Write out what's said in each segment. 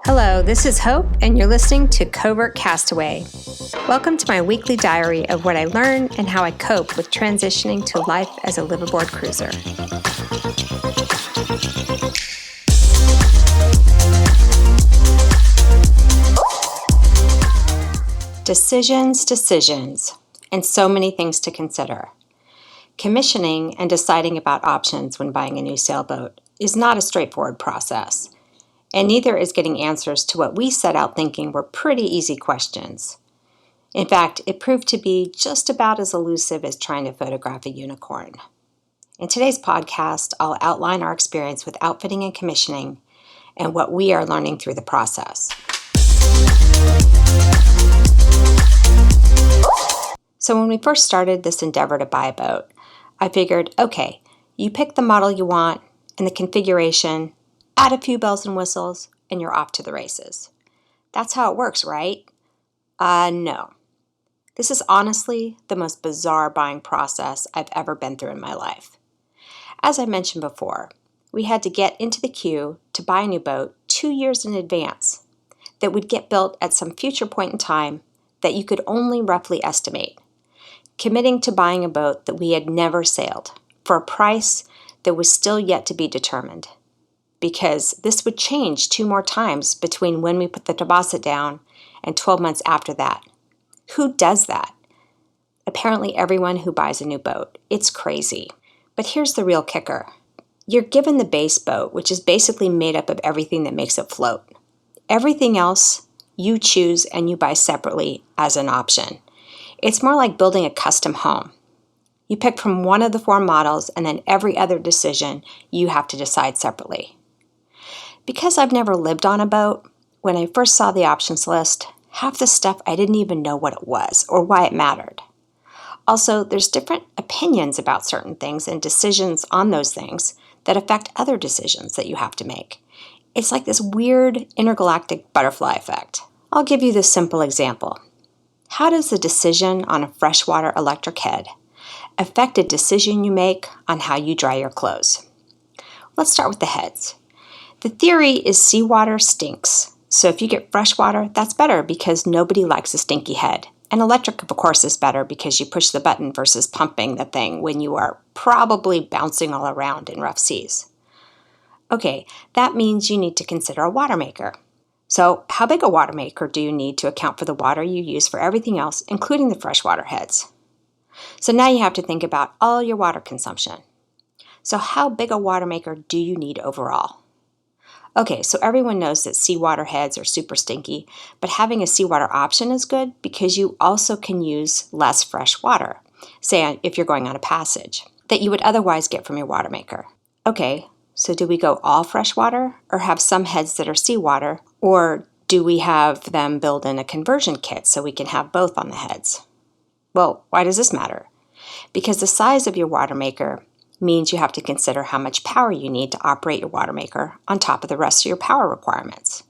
Hello, this is Hope, and you're listening to Covert Castaway. Welcome to my weekly diary of what I learn and how I cope with transitioning to life as a liveaboard cruiser. Decisions, and so many things to consider. Commissioning and deciding about options when buying a new sailboat is not a straightforward process, and neither is getting answers to what we set out thinking were pretty easy questions. In fact, it proved to be just about as elusive as trying to photograph a unicorn. In today's podcast, I'll outline our experience with outfitting and commissioning and what we are learning through the process. So when we first started this endeavor to buy a boat, I figured, okay, you pick the model you want and the configuration, add a few bells and whistles, and you're off to the races. That's how it works, right? No. This is honestly the most bizarre buying process I've ever been through in my life. As I mentioned before, we had to get into the queue to buy a new boat 2 years in advance that would get built at some future point in time that you could only roughly estimate, committing to buying a boat that we had never sailed for a price that was still yet to be determined, because this would change 2 more times between when we put the deposit down and 12 months after that. Who does that? Apparently everyone who buys a new boat. It's crazy. But here's the real kicker. You're given the base boat, which is basically made up of everything that makes it float. Everything else you choose and you buy separately as an option. It's more like building a custom home. You pick from one of the 4 models, and then every other decision you have to decide separately. Because I've never lived on a boat, when I first saw the options list, half the stuff I didn't even know what it was or why it mattered. Also, there's different opinions about certain things and decisions on those things that affect other decisions that you have to make. It's like this weird intergalactic butterfly effect. I'll give you this simple example. How does the decision on a freshwater electric head affect a decision you make on how you dry your clothes? Let's start with the heads. The theory is seawater stinks. So if you get freshwater, that's better because nobody likes a stinky head. And electric, of course, is better because you push the button versus pumping the thing when you are probably bouncing all around in rough seas. Okay, that means you need to consider a water maker. So how big a water maker do you need to account for the water you use for everything else, including the freshwater heads? So now you have to think about all your water consumption. So how big a water maker do you need overall? Okay, so everyone knows that seawater heads are super stinky, but having a seawater option is good because you also can use less fresh water, say if you're going on a passage, that you would otherwise get from your water maker. Okay, so do we go all freshwater or have some heads that are seawater, or do we have them build in a conversion kit so we can have both on the heads? Well, why does this matter? Because the size of your water maker means you have to consider how much power you need to operate your water maker on top of the rest of your power requirements.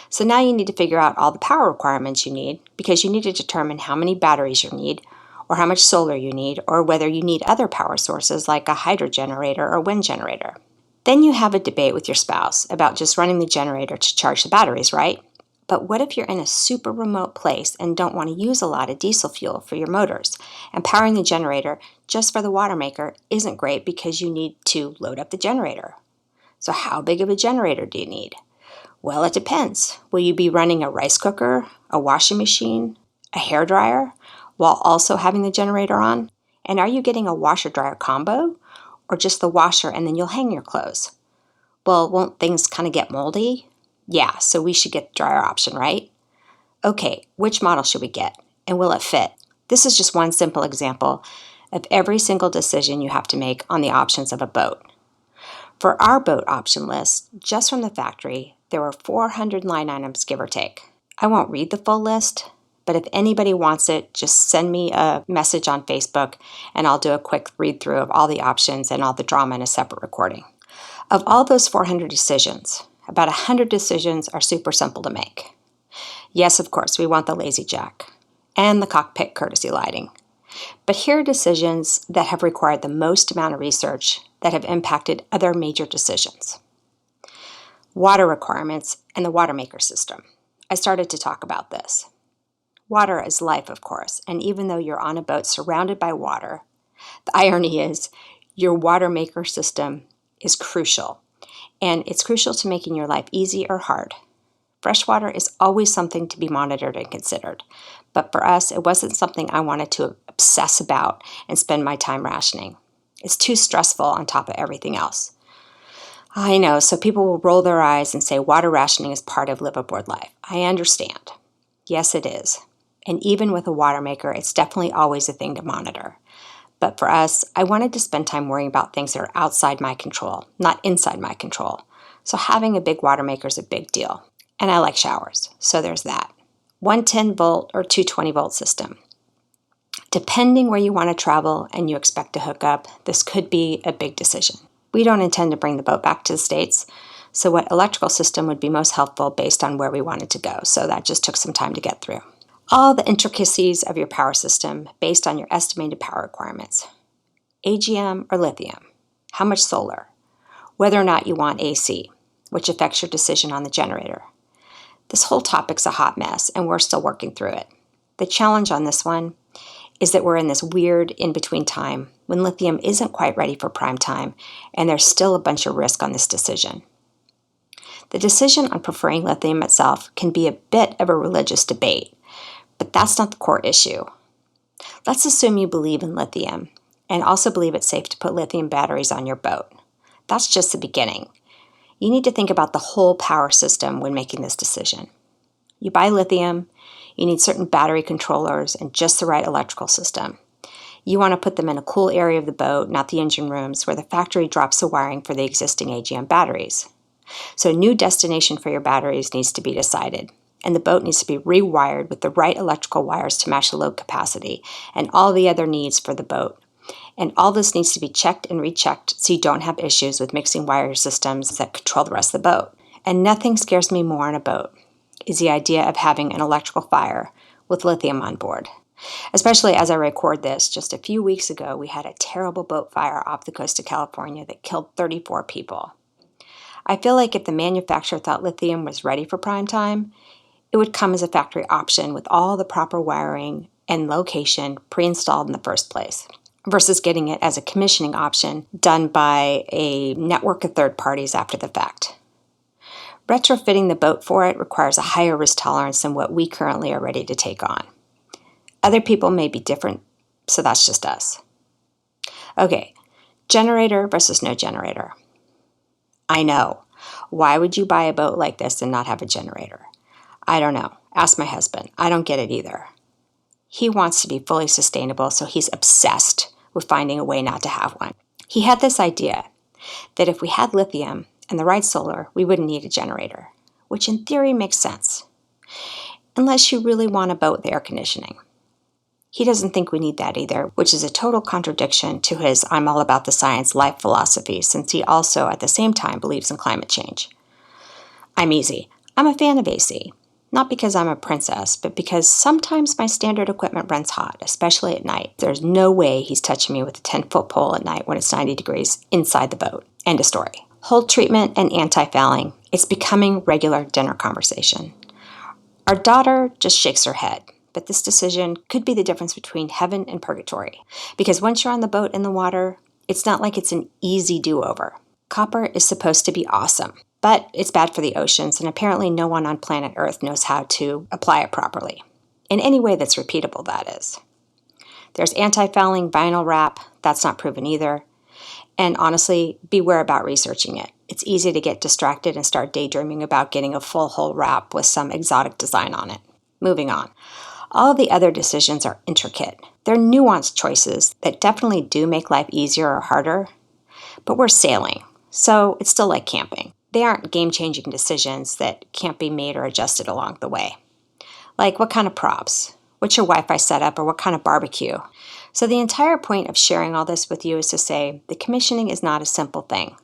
So now you need to figure out all the power requirements you need because you need to determine how many batteries you need or how much solar you need or whether you need other power sources like a hydro generator or wind generator. Then you have a debate with your spouse about just running the generator to charge the batteries, right? But what if you're in a super remote place and don't want to use a lot of diesel fuel for your motors? And powering the generator just for the water maker isn't great because you need to load up the generator. So how big of a generator do you need? Well, it depends. Will you be running a rice cooker, a washing machine, a hairdryer, while also having the generator on? And are you getting a washer-dryer combo? Or just the washer and then you'll hang your clothes? Well, won't things kind of get moldy? Yeah, so we should get the dryer option, right? Okay, which model should we get? And will it fit? This is just one simple example of every single decision you have to make on the options of a boat. For our boat option list, just from the factory, there were 400 line items, give or take. I won't read the full list, but if anybody wants it, just send me a message on Facebook and I'll do a quick read through of all the options and all the drama in a separate recording. Of all those 400 decisions, about 100 decisions are super simple to make. Yes, of course, we want the lazy jack and the cockpit courtesy lighting. But here are decisions that have required the most amount of research that have impacted other major decisions. Water requirements and the water maker system. I started to talk about this. Water is life, of course, and even though you're on a boat surrounded by water, the irony is your water maker system is crucial, and it's crucial to making your life easy or hard. Freshwater is always something to be monitored and considered, but for us, it wasn't something I wanted to obsess about and spend my time rationing. It's too stressful on top of everything else. I know, so people will roll their eyes and say water rationing is part of liveaboard life. I understand. Yes, it is. And even with a water maker, it's definitely always a thing to monitor. But for us, I wanted to spend time worrying about things that are outside my control, not inside my control. So having a big water maker is a big deal. And I like showers, so there's that. 110 volt or 220 volt system. Depending where you want to travel and you expect to hook up, this could be a big decision. We don't intend to bring the boat back to the States, so what electrical system would be most helpful based on where we wanted to go, so that just took some time to get through. All the intricacies of your power system based on your estimated power requirements. AGM or lithium? How much solar? Whether or not you want AC, which affects your decision on the generator. This whole topic's a hot mess, and we're still working through it. The challenge on this one is that we're in this weird in-between time when lithium isn't quite ready for prime time, and there's still a bunch of risk on this decision. The decision on preferring lithium itself can be a bit of a religious debate, but that's not the core issue. Let's assume you believe in lithium, and also believe it's safe to put lithium batteries on your boat. That's just the beginning. You need to think about the whole power system when making this decision. You buy lithium, you need certain battery controllers and just the right electrical system. You want to put them in a cool area of the boat, not the engine rooms, where the factory drops the wiring for the existing AGM batteries. So a new destination for your batteries needs to be decided, and the boat needs to be rewired with the right electrical wires to match the load capacity and all the other needs for the boat. And all this needs to be checked and rechecked so you don't have issues with mixing wire systems that control the rest of the boat. And nothing scares me more on a boat is the idea of having an electrical fire with lithium on board. Especially as I record this, just a few weeks ago, we had a terrible boat fire off the coast of California that killed 34 people. I feel like if the manufacturer thought lithium was ready for prime time, it would come as a factory option with all the proper wiring and location pre-installed in the first place, versus getting it as a commissioning option done by a network of third parties after the fact. Retrofitting the boat for it requires a higher risk tolerance than what we currently are ready to take on. Other people may be different, so that's just us. Okay, generator versus no generator. I know. Why would you buy a boat like this and not have a generator? I don't know. Ask my husband. I don't get it either. He wants to be fully sustainable, so he's obsessed with finding a way not to have one. He had this idea that if we had lithium and the right solar, we wouldn't need a generator, which in theory makes sense, unless you really want a boat with air conditioning. He doesn't think we need that either, which is a total contradiction to his I'm all about the science life philosophy, since he also at the same time believes in climate change. I'm easy. I'm a fan of AC. Not because I'm a princess, but because sometimes my standard equipment runs hot, especially at night. There's no way he's touching me with a 10-foot pole at night when it's 90 degrees inside the boat. End of story. Hold treatment and anti-fouling. It's becoming regular dinner conversation. Our daughter just shakes her head, but this decision could be the difference between heaven and purgatory. Because once you're on the boat in the water, it's not like it's an easy do-over. Copper is supposed to be awesome, but it's bad for the oceans, and apparently no one on planet Earth knows how to apply it properly. In any way that's repeatable, that is. There's anti-fouling vinyl wrap. That's not proven either. And honestly, beware about researching it. It's easy to get distracted and start daydreaming about getting a full hull wrap with some exotic design on it. Moving on. All the other decisions are intricate. They're nuanced choices that definitely do make life easier or harder, but we're sailing, so it's still like camping. They aren't game-changing decisions that can't be made or adjusted along the way. Like what kind of props, what's your Wi-Fi setup, or what kind of barbecue. So the entire point of sharing all this with you is to say the commissioning is not a simple thing.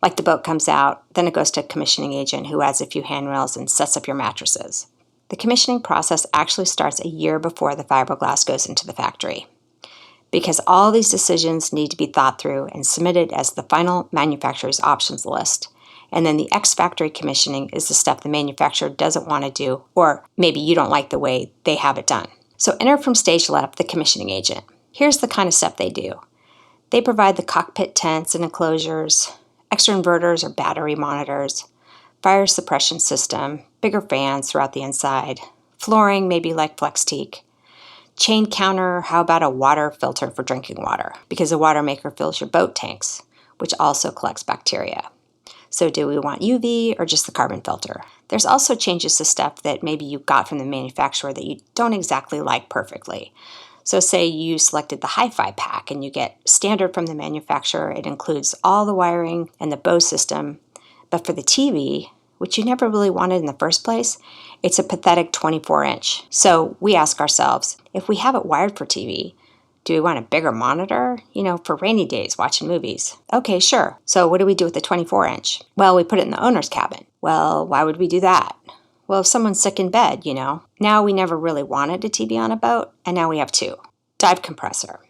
Like the boat comes out, then it goes to a commissioning agent who adds a few handrails and sets up your mattresses. The commissioning process actually starts a year before the fiberglass goes into the factory. because all these decisions need to be thought through and submitted as the final manufacturer's options list. And then the ex-factory commissioning is the stuff the manufacturer doesn't want to do, or maybe you don't like the way they have it done. So enter from stage left the commissioning agent. Here's the kind of stuff they do. They provide the cockpit tents and enclosures, extra inverters or battery monitors, fire suppression system, bigger fans throughout the inside, flooring maybe like flex teak, chain counter, how about a water filter for drinking water? Because the water maker fills your boat tanks, which also collects bacteria. So do we want UV or just the carbon filter? There's also changes to stuff that maybe you got from the manufacturer that you don't exactly like perfectly. So say you selected the hi-fi pack and you get standard from the manufacturer. It includes all the wiring and the Bose system. But for the TV, which you never really wanted in the first place, it's a pathetic 24-inch. So we ask ourselves, if we have it wired for TV, do we want a bigger monitor? For rainy days watching movies. Okay, sure. So what do we do with the 24-inch? Well, we put it in the owner's cabin. Well, why would we do that? Well, if someone's sick in bed, Now we never really wanted a TV on a boat, and now we have two. Dive compressor,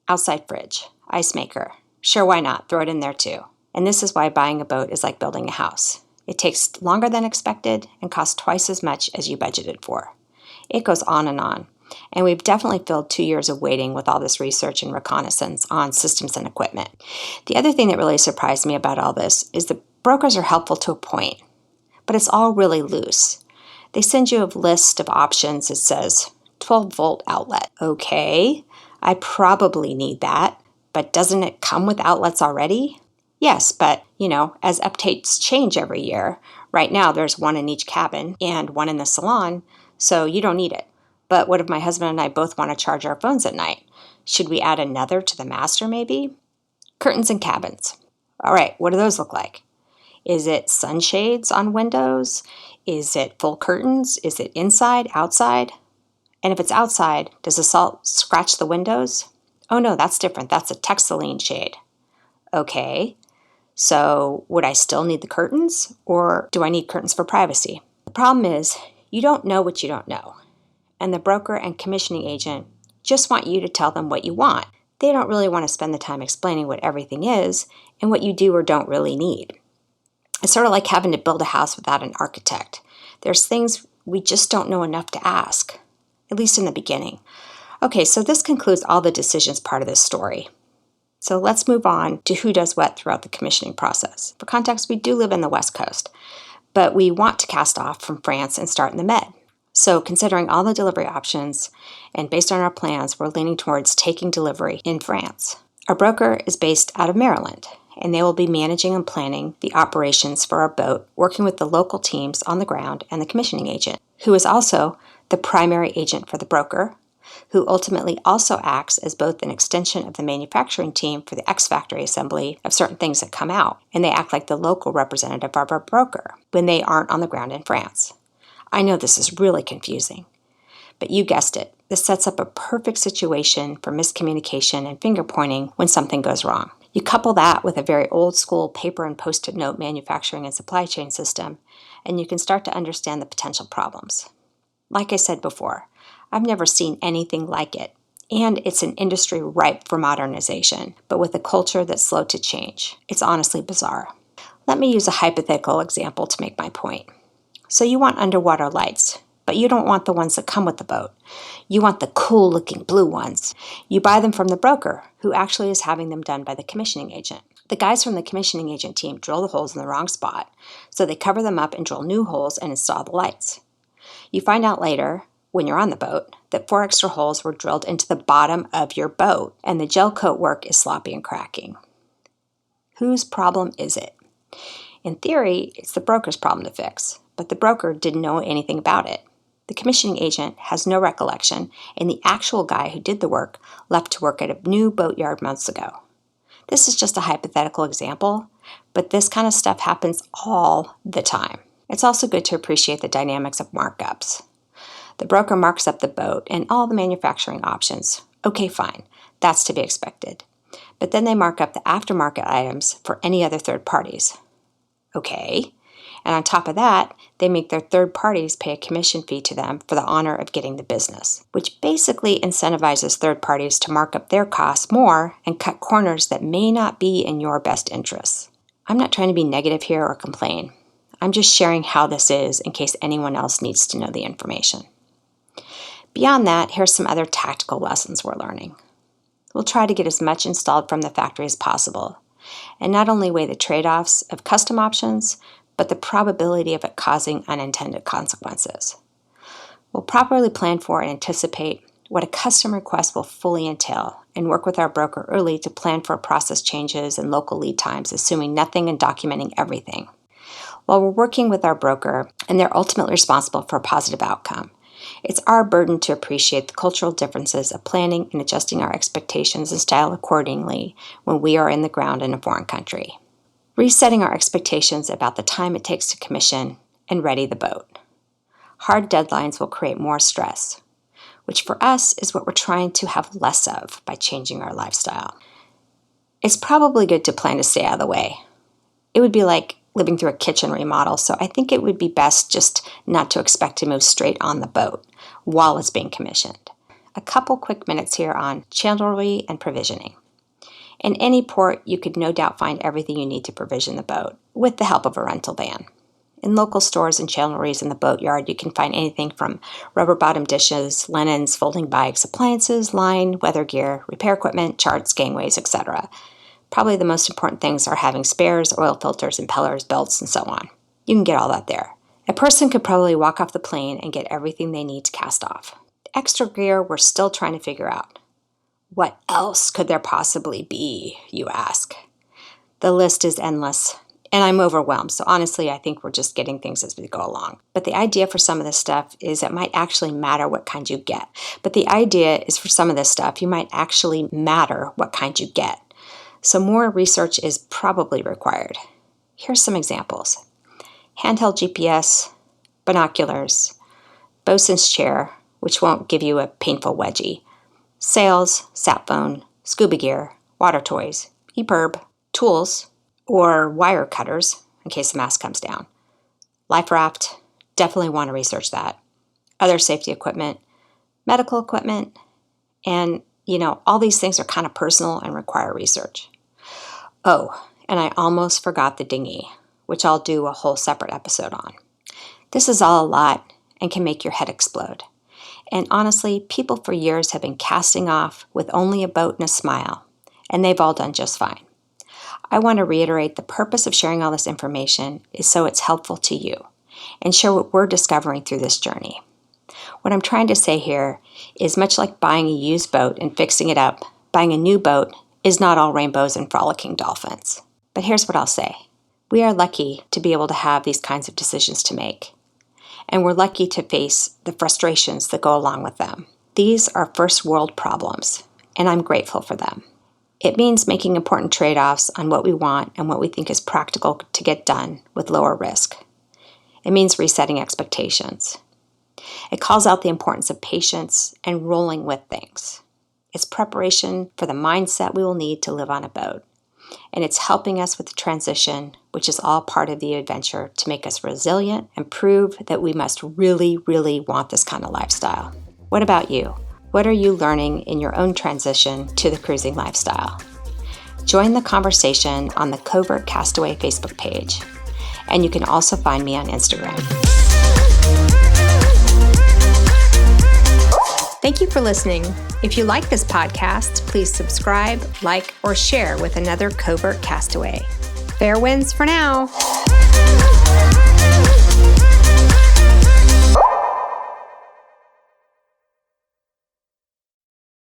outside fridge, ice maker. Sure, why not? Throw it in there too. And this is why buying a boat is like building a house. It takes longer than expected and costs twice as much as you budgeted for. It goes on. And we've definitely filled 2 years of waiting with all this research and reconnaissance on systems and equipment. The other thing that really surprised me about all this is the brokers are helpful to a point, but it's all really loose. They send you a list of options that says 12-volt outlet. Okay, I probably need that, but doesn't it come with outlets already? Yes, but, as updates change every year, right now there's one in each cabin and one in the salon, so you don't need it. But what if my husband and I both want to charge our phones at night? Should we add another to the master maybe? Curtains and cabins. All right, what do those look like? Is it sunshades on windows? Is it full curtains? Is it inside, outside? And if it's outside, does the salt scratch the windows? Oh no, that's different. That's a textiline shade. Okay, so would I still need the curtains, or do I need curtains for privacy? The problem is, you don't know what you don't know. And the broker and commissioning agent just want you to tell them what you want. They don't really want to spend the time explaining what everything is and what you do or don't really need. It's sort of like having to build a house without an architect. There's things we just don't know enough to ask, at least in the beginning. Okay, so this concludes all the decisions part of this story. So let's move on to who does what throughout the commissioning process. For context, we do live in the West Coast, but we want to cast off from France and start in the Med. So considering all the delivery options and based on our plans, we're leaning towards taking delivery in France. Our broker is based out of Maryland, and they will be managing and planning the operations for our boat, working with the local teams on the ground and the commissioning agent, who is also the primary agent for the broker, who ultimately also acts as both an extension of the manufacturing team for the ex-factory assembly of certain things that come out, and they act like the local representative of our broker when they aren't on the ground in France. I know this is really confusing, but you guessed it. This sets up a perfect situation for miscommunication and finger-pointing when something goes wrong. You couple that with a very old-school paper and post-it note manufacturing and supply chain system, and you can start to understand the potential problems. Like I said before, I've never seen anything like it, and it's an industry ripe for modernization, but with a culture that's slow to change. It's honestly bizarre. Let me use a hypothetical example to make my point. So you want underwater lights, but you don't want the ones that come with the boat. You want the cool-looking blue ones. You buy them from the broker, who actually is having them done by the commissioning agent. The guys from the commissioning agent team drill the holes in the wrong spot, so they cover them up and drill new holes and install the lights. You find out later, when you're on the boat, that 4 extra holes were drilled into the bottom of your boat, and the gel coat work is sloppy and cracking. Whose problem is it? In theory, it's the broker's problem to fix, but the broker didn't know anything about it. The commissioning agent has no recollection, and the actual guy who did the work left to work at a new boatyard months ago. This is just a hypothetical example, but this kind of stuff happens all the time. It's also good to appreciate the dynamics of markups. The broker marks up the boat and all the manufacturing options. Okay, fine, that's to be expected. But then they mark up the aftermarket items for any other third parties. Okay, And on top of that, they make their third parties pay a commission fee to them for the honor of getting the business, which basically incentivizes third parties to mark up their costs more and cut corners that may not be in your best interests. I'm not trying to be negative here or complain. I'm just sharing how this is in case anyone else needs to know the information. Beyond that, here's some other tactical lessons we're learning. We'll try to get as much installed from the factory as possible, and not only weigh the trade-offs of custom options, but the probability of it causing unintended consequences. We'll properly plan for and anticipate what a custom request will fully entail, and work with our broker early to plan for process changes and local lead times, assuming nothing and documenting everything. While we're working with our broker, and they're ultimately responsible for a positive outcome, it's our burden to appreciate the cultural differences of planning and adjusting our expectations and style accordingly when we are in the ground in a foreign country. Resetting our expectations about the time it takes to commission and ready the boat. Hard deadlines will create more stress, which for us is what we're trying to have less of by changing our lifestyle. It's probably good to plan to stay out of the way. It would be like living through a kitchen remodel, so I think it would be best just not to expect to move straight on the boat while it's being commissioned. A couple quick minutes here on chandlery and provisioning. In any port, you could no doubt find everything you need to provision the boat, with the help of a rental van. In local stores and chandleries in the boatyard, you can find anything from rubber-bottom dishes, linens, folding bags, appliances, line, weather gear, repair equipment, charts, gangways, etc. Probably the most important things are having spares, oil filters, impellers, belts, and so on. You can get all that there. A person could probably walk off the plane and get everything they need to cast off. The extra gear we're still trying to figure out. What else could there possibly be, you ask? The list is endless, and I'm overwhelmed, so honestly, I think we're just getting things as we go along. But the idea for some of this stuff is it might actually matter what kind you get. So more research is probably required. Here's some examples. Handheld GPS, binoculars, bosun's chair, which won't give you a painful wedgie, sails, sat phone, scuba gear, water toys, EPIRB, tools, or wire cutters in case the mast comes down. Life raft, definitely want to research that. Other safety equipment, medical equipment, and all these things are kind of personal and require research. Oh, and I almost forgot the dinghy, which I'll do a whole separate episode on. This is all a lot and can make your head explode. And honestly, people for years have been casting off with only a boat and a smile, and they've all done just fine. I want to reiterate the purpose of sharing all this information is so it's helpful to you and share what we're discovering through this journey. What I'm trying to say here is much like buying a used boat and fixing it up, buying a new boat is not all rainbows and frolicking dolphins. But here's what I'll say. We are lucky to be able to have these kinds of decisions to make. And we're lucky to face the frustrations that go along with them. These are first world problems, and I'm grateful for them. It means making important trade-offs on what we want and what we think is practical to get done with lower risk. It means resetting expectations. It calls out the importance of patience and rolling with things. It's preparation for the mindset we will need to live on a boat. And it's helping us with the transition, which is all part of the adventure to make us resilient and prove that we must really, really want this kind of lifestyle. What about you? What are you learning in your own transition to the cruising lifestyle? Join the conversation on the Covert Castaway Facebook page. And you can also find me on Instagram. Thank you for listening. If you like this podcast, please subscribe, like, or share with another Covert Castaway. Fair winds for now.